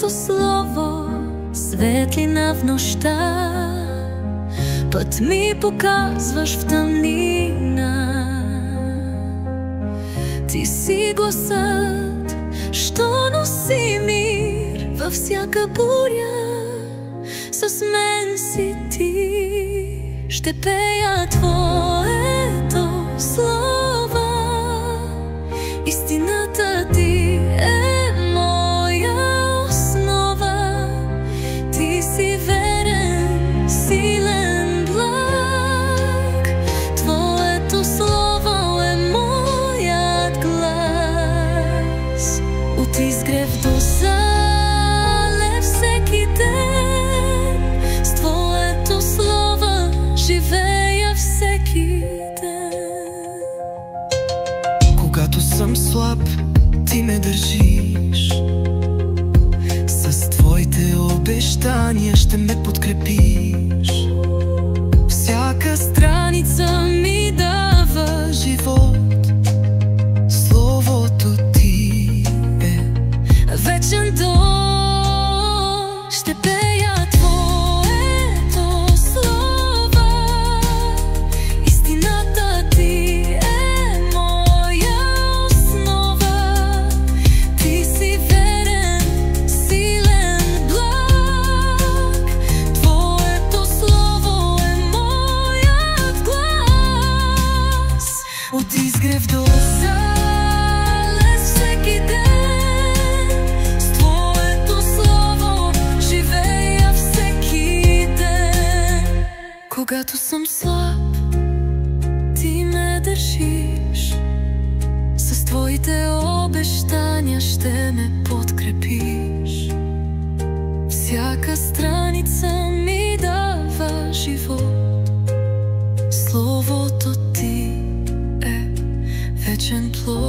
Твоето слово светлина в нощта, път ми показваш в тъмнина. Ти си гласът, що носи мир във всяка буря. С мен си ти, ще пея Твоето слово. Истината ти е моя основа. Ти си верен, силен благ. Твоето слово е моят глас. От изгрев до залев всеки ден, с Твоето слово живея всеки ден. Когато съм слаб, Ти ме държиш. С Твоите обещания ще ме подкрепиш. Всяка страница ми дава живот. Словото Ти е вечен дом. Ще пея Твоето слово. Истината ти е моя основа. Ти си верен, силен благ. Твоето слово е моят глас. От изгрев до залез всеки ден, с Твоето слово живея всеки ден. Когато съм слаб, Ти ме държиш. С Твоите обещания ще ме подкрепиш. Всяка страница ми дава живот. Словото Ти е вечен плод.